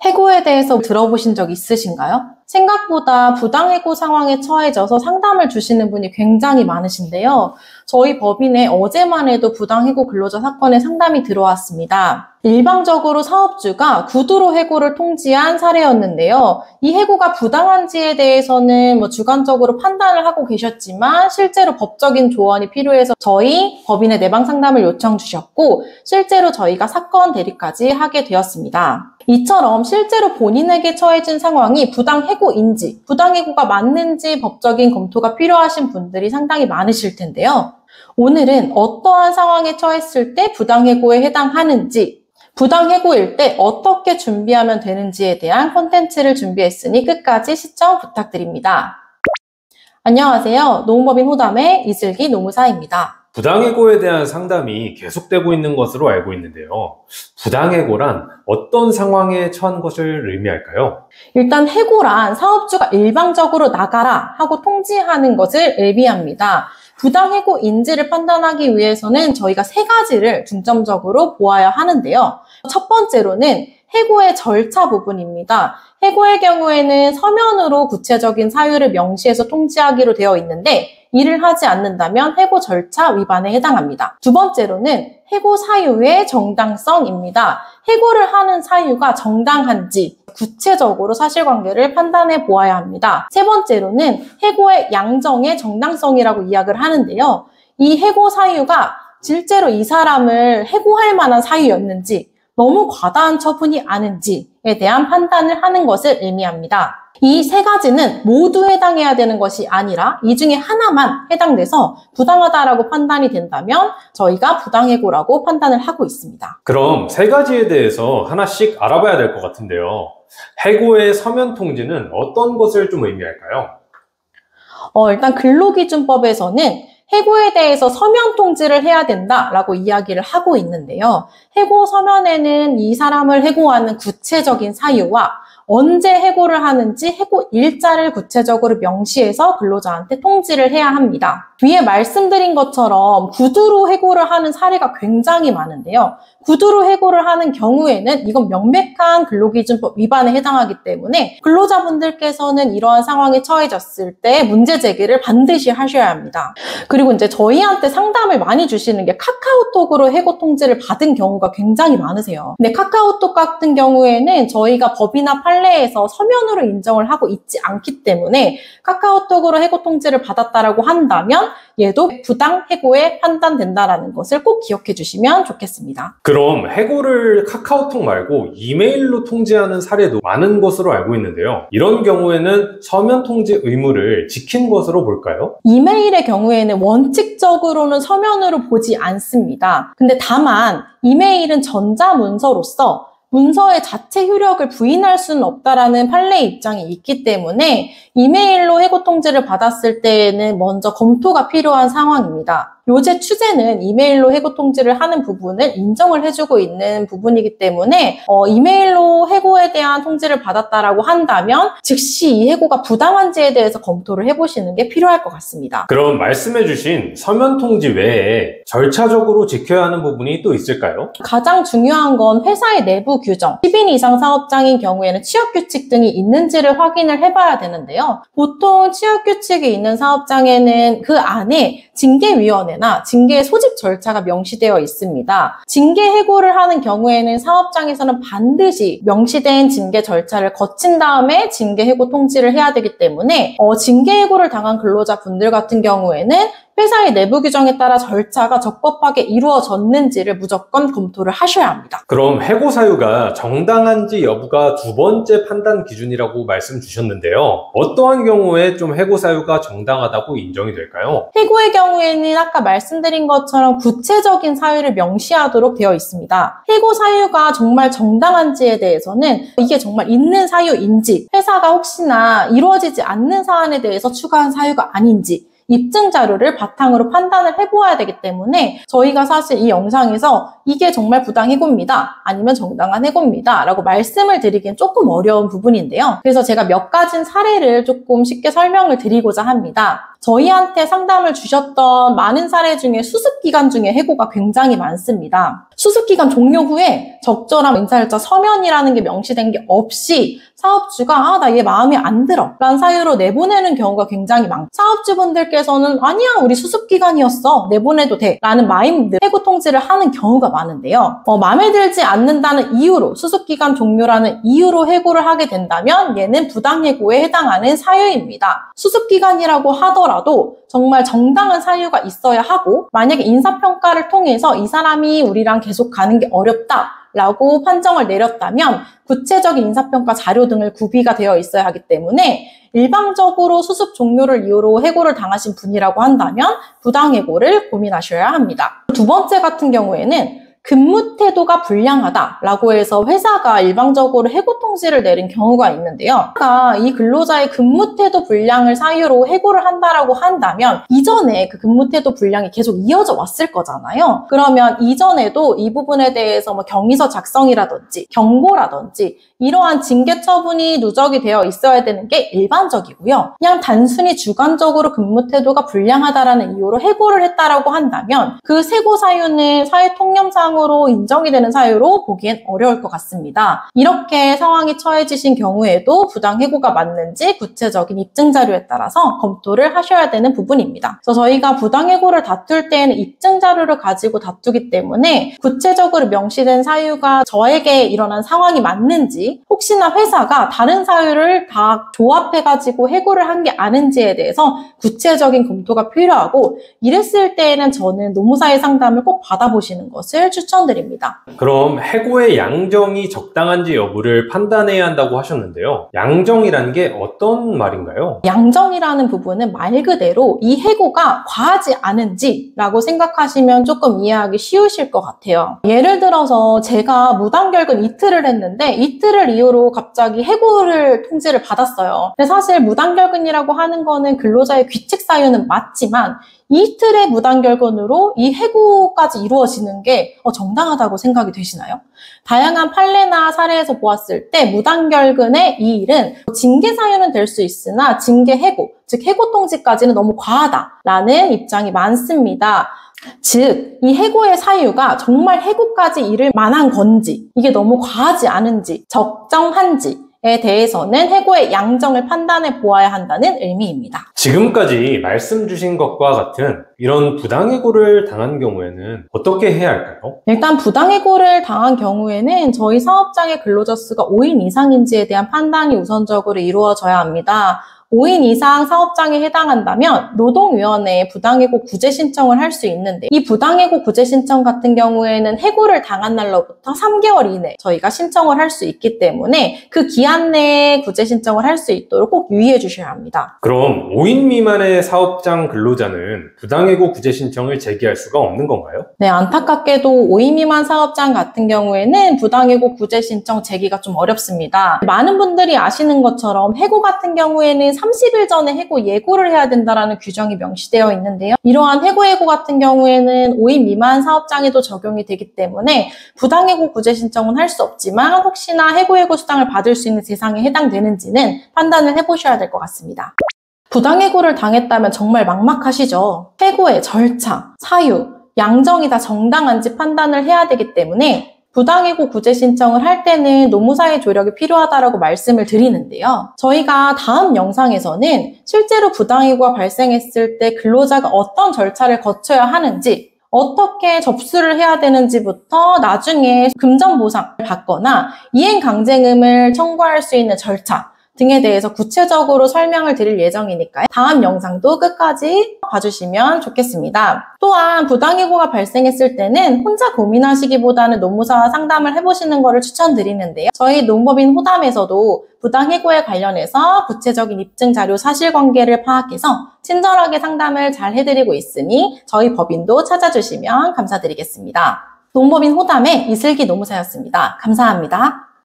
해고에 대해서 들어보신 적 있으신가요? 생각보다 부당해고 상황에 처해져서 상담을 주시는 분이 굉장히 많으신데요. 저희 법인에 어제만 해도 부당해고 근로자 사건의 상담이 들어왔습니다. 일방적으로 사업주가 구두로 해고를 통지한 사례였는데요. 이 해고가 부당한지에 대해서는 주관적으로 판단을 하고 계셨지만 실제로 법적인 조언이 필요해서 저희 법인에 내방 상담을 요청 주셨고 실제로 저희가 사건 대리까지 하게 되었습니다. 이처럼 실제로 본인에게 처해진 상황이 부당해고인지, 부당해고가 맞는지 법적인 검토가 필요하신 분들이 상당히 많으실 텐데요. 오늘은 어떠한 상황에 처했을 때 부당해고에 해당하는지, 부당해고일 때 어떻게 준비하면 되는지에 대한 콘텐츠를 준비했으니 끝까지 시청 부탁드립니다. 안녕하세요. 노무법인 호담의 이슬기 노무사입니다. 부당해고에 대한 상담이 계속되고 있는 것으로 알고 있는데요. 부당해고란 어떤 상황에 처한 것을 의미할까요? 일단 해고란 사업주가 일방적으로 나가라 하고 통지하는 것을 의미합니다. 부당해고인지를 판단하기 위해서는 저희가 세 가지를 중점적으로 보아야 하는데요. 첫 번째로는 해고의 절차 부분입니다. 해고의 경우에는 서면으로 구체적인 사유를 명시해서 통지하기로 되어 있는데 이를 하지 않는다면 해고 절차 위반에 해당합니다. 두 번째로는 해고 사유의 정당성입니다. 해고를 하는 사유가 정당한지 구체적으로 사실관계를 판단해 보아야 합니다. 세 번째로는 해고의 양정의 정당성이라고 이야기를 하는데요. 이 해고 사유가 실제로 이 사람을 해고할 만한 사유였는지 너무 과다한 처분이 아닌지에 대한 판단을 하는 것을 의미합니다. 이 세 가지는 모두 해당해야 되는 것이 아니라 이 중에 하나만 해당돼서 부당하다라고 판단이 된다면 저희가 부당해고라고 판단을 하고 있습니다. 그럼 세 가지에 대해서 하나씩 알아봐야 될 것 같은데요. 해고의 서면 통지는 어떤 것을 좀 의미할까요? 일단 근로기준법에서는 해고에 대해서 서면 통지를 해야 된다라고 이야기를 하고 있는데요. 해고 서면에는 이 사람을 해고하는 구체적인 사유와 언제 해고를 하는지 해고 일자를 구체적으로 명시해서 근로자한테 통지를 해야 합니다. 위에 말씀드린 것처럼 구두로 해고를 하는 사례가 굉장히 많은데요. 구두로 해고를 하는 경우에는 이건 명백한 근로기준법 위반에 해당하기 때문에 근로자분들께서는 이러한 상황에 처해졌을 때 문제 제기를 반드시 하셔야 합니다. 그리고 이제 저희한테 상담을 많이 주시는 게 카카오톡으로 해고 통지를 받은 경우가 굉장히 많으세요. 근데 카카오톡 같은 경우에는 저희가 법이나 판례에서 서면으로 인정을 하고 있지 않기 때문에 카카오톡으로 해고 통지를 받았다라고 한다면 얘도 부당 해고에 판단된다라는 것을 꼭 기억해 주시면 좋겠습니다. 그럼 해고를 카카오톡 말고 이메일로 통지하는 사례도 많은 것으로 알고 있는데요. 이런 경우에는 서면 통지 의무를 지킨 것으로 볼까요? 이메일의 경우에는 원칙적으로는 서면으로 보지 않습니다. 근데 다만 이메일은 전자문서로서 문서의 자체 효력을 부인할 수는 없다라는 판례 입장이 있기 때문에 이메일로 해고 통지를 받았을 때에는 먼저 검토가 필요한 상황입니다. 요새 추제는 이메일로 해고 통지를 하는 부분을 인정을 해주고 있는 부분이기 때문에 이메일로 해고에 대한 통지를 받았다라고 한다면 즉시 이 해고가 부당한지에 대해서 검토를 해보시는 게 필요할 것 같습니다. 그럼 말씀해주신 서면 통지 외에 절차적으로 지켜야 하는 부분이 또 있을까요? 가장 중요한 건 회사의 내부 규정, 10인 이상 사업장인 경우에는 취업규칙 등이 있는지를 확인을 해봐야 되는데요. 보통 취업규칙이 있는 사업장에는 그 안에 징계위원회나 징계 소집 절차가 명시되어 있습니다. 징계 해고를 하는 경우에는 사업장에서는 반드시 명시된 징계 절차를 거친 다음에 징계 해고 통지를 해야 되기 때문에 징계 해고를 당한 근로자분들 같은 경우에는 회사의 내부 규정에 따라 절차가 적법하게 이루어졌는지를 무조건 검토를 하셔야 합니다. 그럼 해고 사유가 정당한지 여부가 두 번째 판단 기준이라고 말씀 주셨는데요. 어떠한 경우에 좀 해고 사유가 정당하다고 인정이 될까요? 해고의 경우에는 아까 말씀드린 것처럼 구체적인 사유를 명시하도록 되어 있습니다. 해고 사유가 정말 정당한지에 대해서는 이게 정말 있는 사유인지 회사가 혹시나 이루어지지 않는 사안에 대해서 추가한 사유가 아닌지 입증 자료를 바탕으로 판단을 해보아야 되기 때문에 저희가 사실 이 영상에서 이게 정말 부당해고입니다. 아니면 정당한 해고입니다. 라고 말씀을 드리기엔 조금 어려운 부분인데요. 그래서 제가 몇 가지 사례를 조금 쉽게 설명을 드리고자 합니다. 저희한테 상담을 주셨던 많은 사례 중에 수습기간 중에 해고가 굉장히 많습니다. 수습기간 종료 후에 적절한 인사일자 서면이라는 게 명시된 게 없이 사업주가 나 얘 마음에 안 들어 라는 사유로 내보내는 경우가 굉장히 많고 사업주분들께서는 아니야 우리 수습기간이었어 내보내도 돼 라는 마인드 해고 통지를 하는 경우가 많은데요. 마음에 들지 않는다는 이유로 수습기간 종료라는 이유로 해고를 하게 된다면 얘는 부당해고에 해당하는 사유입니다. 수습기간이라고 하더라도 정말 정당한 사유가 있어야 하고 만약에 인사평가를 통해서 이 사람이 우리랑 계속 가는 게 어렵다 라고 판정을 내렸다면 구체적인 인사평가 자료 등을 구비가 되어 있어야 하기 때문에 일방적으로 수습 종료를 이유로 해고를 당하신 분이라고 한다면 부당해고를 고민하셔야 합니다. 두 번째 같은 경우에는 근무 태도가 불량하다라고 해서 회사가 일방적으로 해고 통지를 내린 경우가 있는데요. 이 근로자의 근무 태도 불량을 사유로 해고를 한다라고 한다면 이전에 그 근무 태도 불량이 계속 이어져 왔을 거잖아요. 그러면 이전에도 이 부분에 대해서 경위서 작성이라든지 경고라든지 이러한 징계 처분이 누적이 되어 있어야 되는 게 일반적이고요. 그냥 단순히 주관적으로 근무 태도가 불량하다라는 이유로 해고를 했다라고 한다면 그 세고 사유는 사회통념상으로 인정이 되는 사유로 보기엔 어려울 것 같습니다. 이렇게 상황이 처해지신 경우에도 부당해고가 맞는지 구체적인 입증 자료에 따라서 검토를 하셔야 되는 부분입니다. 그래서 저희가 부당해고를 다툴 때에는 입증 자료를 가지고 다투기 때문에 구체적으로 명시된 사유가 저에게 일어난 상황이 맞는지 혹시나 회사가 다른 사유를 다 조합해가지고 해고를 한 게 아닌지에 대해서 구체적인 검토가 필요하고 이랬을 때에는 저는 노무사의 상담을 꼭 받아보시는 것을 추천드립니다. 그럼 해고의 양정이 적당한지 여부를 판단해야 한다고 하셨는데요. 양정이라는 게 어떤 말인가요? 양정이라는 부분은 말 그대로 이 해고가 과하지 않은지라고 생각하시면 조금 이해하기 쉬우실 것 같아요. 예를 들어서 제가 무단결근 이틀을 했는데 이틀을 이유로 갑자기 해고를 통지를 받았어요. 근데 사실 무단결근이라고 하는 거는 근로자의 귀책 사유는 맞지만 이틀의 무단결근으로 이 해고까지 이루어지는 게 정당하다고 생각이 되시나요? 다양한 판례나 사례에서 보았을 때 무단결근의 이 일은 징계 사유는 될 수 있으나 징계 해고, 즉 해고 통지까지는 너무 과하다라는 입장이 많습니다. 즉, 이 해고의 사유가 정말 해고까지 이를 만한 건지, 이게 너무 과하지 않은지, 적정한지 에 대해서는 해고의 양정을 판단해 보아야 한다는 의미입니다. 지금까지 말씀 주신 것과 같은 이런 부당해고를 당한 경우에는 어떻게 해야 할까요? 일단 부당해고를 당한 경우에는 저희 사업장의 근로자 수가 5인 이상인지에 대한 판단이 우선적으로 이루어져야 합니다. 5인 이상 사업장에 해당한다면 노동위원회에 부당해고 구제 신청을 할 수 있는데 이 부당해고 구제 신청 같은 경우에는 해고를 당한 날로부터 3개월 이내 저희가 신청을 할 수 있기 때문에 그 기한 내에 구제 신청을 할 수 있도록 꼭 유의해 주셔야 합니다. 그럼 5인 미만의 사업장 근로자는 부당해고 구제 신청을 제기할 수가 없는 건가요? 네, 안타깝게도 5인 미만 사업장 같은 경우에는 부당해고 구제 신청 제기가 좀 어렵습니다. 많은 분들이 아시는 것처럼 해고 같은 경우에는 30일 전에 해고 예고를 해야 된다는 규정이 명시되어 있는데요. 이러한 해고 예고 같은 경우에는 5인 미만 사업장에도 적용이 되기 때문에 부당해고 구제 신청은 할 수 없지만 혹시나 해고 예고 수당을 받을 수 있는 대상에 해당되는지는 판단을 해보셔야 될 것 같습니다. 부당해고를 당했다면 정말 막막하시죠? 해고의 절차, 사유, 양정이 다 정당한지 판단을 해야 되기 때문에 부당해고 구제 신청을 할 때는 노무사의 조력이 필요하다고 말씀을 드리는데요. 저희가 다음 영상에서는 실제로 부당해고가 발생했을 때 근로자가 어떤 절차를 거쳐야 하는지 어떻게 접수를 해야 되는지부터 나중에 금전보상을 받거나 이행강제금을 청구할 수 있는 절차 등에 대해서 구체적으로 설명을 드릴 예정이니까요. 다음 영상도 끝까지 봐주시면 좋겠습니다. 또한 부당해고가 발생했을 때는 혼자 고민하시기보다는 노무사와 상담을 해보시는 것을 추천드리는데요. 저희 농법인 호담에서도 부당해고에 관련해서 구체적인 입증 자료 사실관계를 파악해서 친절하게 상담을 잘 해드리고 있으니 저희 법인도 찾아주시면 감사드리겠습니다. 농법인 호담의 이슬기 노무사였습니다. 감사합니다.